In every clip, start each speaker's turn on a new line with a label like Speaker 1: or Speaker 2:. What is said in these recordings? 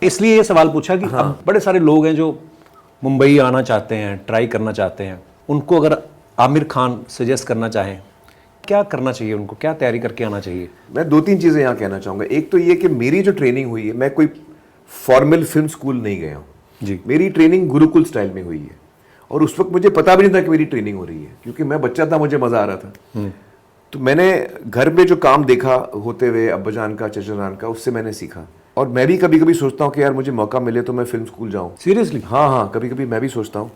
Speaker 1: इसलिए ये सवाल पूछा कि अब बड़े सारे लोग हैं जो मुंबई आना चाहते हैं, ट्राई करना चाहते हैं, उनको अगर आमिर खान सजेस्ट करना चाहें, क्या करना चाहिए उनको, क्या तैयारी करके आना चाहिए?
Speaker 2: मैं 2-3 चीज़ें यहाँ कहना चाहूँगा। एक तो ये कि मेरी जो ट्रेनिंग हुई है, मैं कोई फॉर्मल फिल्म स्कूल नहीं गया हूँ
Speaker 1: जी।
Speaker 2: मेरी ट्रेनिंग गुरुकुल स्टाइल में हुई है, और उस वक्त मुझे पता भी नहीं था कि मेरी ट्रेनिंग हो रही है, क्योंकि मैं बच्चा था, मुझे मज़ा आ रहा था। तो मैंने घर में जो काम देखा होते हुए अब्बाजान का, चचाजान का, उससे मैंने सीखा। और मैं भी कभी कभी सोचता हूँ कि यार मुझे मौका मिले तो मैं फिल्म स्कूल जाऊँ।
Speaker 1: सीरियसली?
Speaker 2: हाँ, कभी कभी मैं भी सोचता हूँ।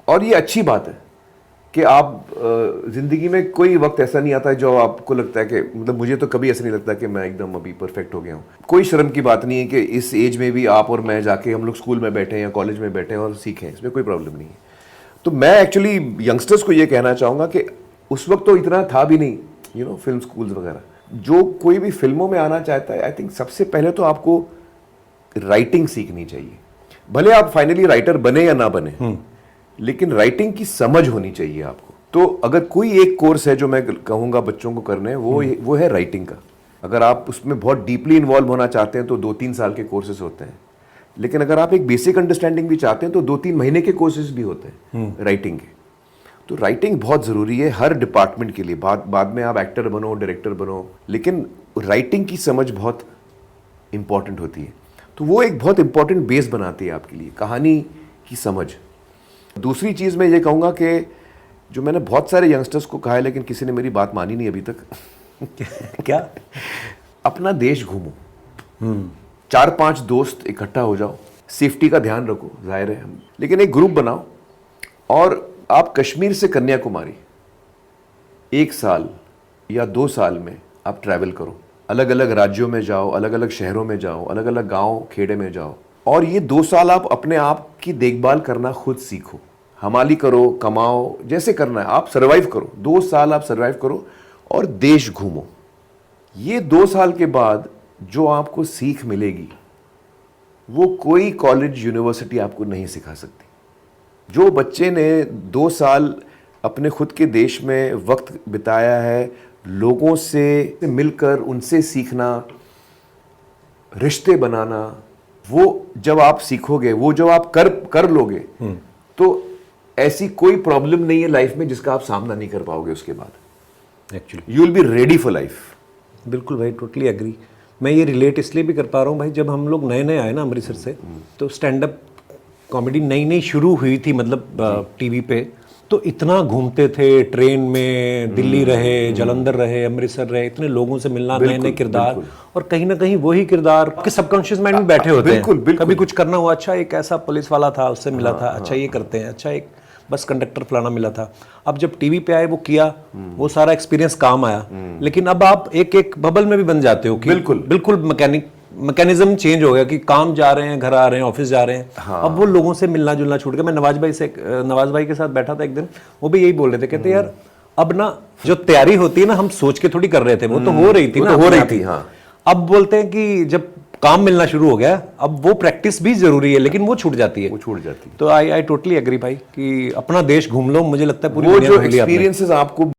Speaker 2: और ये अच्छी बात है कि आप ज़िंदगी में कोई वक्त ऐसा नहीं आता है जो आपको लगता है कि, मतलब मुझे तो कभी ऐसा नहीं लगता कि मैं एकदम अभी परफेक्ट हो गया हूँ। कोई शर्म की बात नहीं है कि इस एज में भी आप और मैं जाके हम लोग स्कूल में बैठे हैं या कॉलेज में बैठे हैं और सीखें, इसमें कोई प्रॉब्लम नहीं है। तो मैं एक्चुअली यंगस्टर्स को ये कहना चाहूँगा कि उस वक्त तो इतना था भी नहीं, फिल्म स्कूल्स वगैरह। जो कोई भी फिल्मों में आना चाहता है, आई थिंक सबसे पहले तो आपको राइटिंग सीखनी चाहिए। भले आप फाइनली राइटर बने या ना बने, लेकिन राइटिंग की समझ होनी चाहिए आपको। तो अगर कोई एक कोर्स है जो मैं कहूँगा बच्चों को करने, वो है राइटिंग का। अगर आप उसमें बहुत डीपली इन्वॉल्व होना चाहते हैं तो 2-3 साल के कोर्सेज होते हैं, लेकिन अगर आप एक बेसिक अंडरस्टैंडिंग भी चाहते हैं तो 2-3 महीने के कोर्सेज भी होते हैं राइटिंग के। तो राइटिंग बहुत ज़रूरी है हर डिपार्टमेंट के लिए। बाद में आप एक्टर बनो, डायरेक्टर बनो, लेकिन राइटिंग की समझ बहुत इंपॉर्टेंट होती है। तो वो एक बहुत इंपॉर्टेंट बेस बनाती है आपके लिए, कहानी की समझ। दूसरी चीज़ मैं ये कहूँगा कि जो मैंने बहुत सारे यंगस्टर्स को कहा है, लेकिन किसी ने मेरी बात मानी नहीं अभी तक।
Speaker 1: क्या?
Speaker 2: अपना देश घूमो, 4-5 दोस्त इकट्ठा हो जाओ, सेफ्टी का ध्यान रखो, जाहिर है, लेकिन एक ग्रुप बनाओ और आप कश्मीर से कन्याकुमारी 1 साल या 2 साल में आप ट्रैवल करो। अलग अलग राज्यों में जाओ, अलग अलग शहरों में जाओ, अलग अलग गांव खेड़े में जाओ, और ये 2 साल आप अपने आप की देखभाल करना खुद सीखो। हमाली करो, कमाओ, जैसे करना है आप सर्वाइव करो। 2 साल आप सर्वाइव करो और देश घूमो। ये 2 साल के बाद जो आपको सीख मिलेगी वो कोई कॉलेज यूनिवर्सिटी आपको नहीं सिखा सकती। जो बच्चे ने 2 साल अपने खुद के देश में वक्त बिताया है, लोगों से मिलकर उनसे सीखना, रिश्ते बनाना, वो जब आप सीखोगे, वो जब आप कर लोगे, तो ऐसी कोई प्रॉब्लम नहीं है लाइफ में जिसका आप सामना नहीं कर पाओगे उसके बाद।
Speaker 1: Actually
Speaker 2: you will be ready for life.
Speaker 1: बिल्कुल भाई, टोटली एग्री। मैं ये रिलेट इसलिए भी कर पा रहा हूँ भाई, जब हम लोग नए नए आए ना अमृतसर से, तो स्टैंड अप कॉमेडी नई नई शुरू हुई थी, मतलब टीवी पे। तो इतना घूमते थे, ट्रेन में दिल्ली रहे, जालंधर रहे, अमृतसर रहे, इतने लोगों से मिलना, नए नए किरदार, और कहीं ना कहीं वही किरदार आपके सबकॉन्शियस माइंड में बैठे होते हैं। कभी कुछ करना हुआ, अच्छा एक ऐसा पुलिस वाला था, उससे मिला था, अच्छा ये करते हैं, अच्छा एक बस कंडक्टर फलाना मिला था। अब जब टीवी पे आए, वो किया, वो सारा एक्सपीरियंस काम आया। लेकिन अब आप एक एक बबल में भी बन जाते हो कि बिल्कुल मैकेनिज्म चेंज हो गया कि काम जा रहे हैं, घर आ रहे हैं, ऑफिस जा रहे हैं। हाँ। अब वो लोगों से मिलना जुलना छूट गया। मैं नवाज भाई के साथ बैठा था एक दिन, वो भी यही बोल रहे थे, कहते यार अब ना जो तैयारी होती है ना, हम सोच के थोड़ी कर रहे थे, वो तो हो रही थी ना,
Speaker 2: हो रही थी। हाँ।
Speaker 1: अब बोलते हैं कि जब काम मिलना शुरू हो गया, अब वो प्रैक्टिस भी जरूरी है, लेकिन वो छूट जाती है। तो आई टोटली एग्री भाई कि अपना देश घूम लो। मुझे लगता है पूरी
Speaker 2: वो जो एक्सपीरियंसेस आपको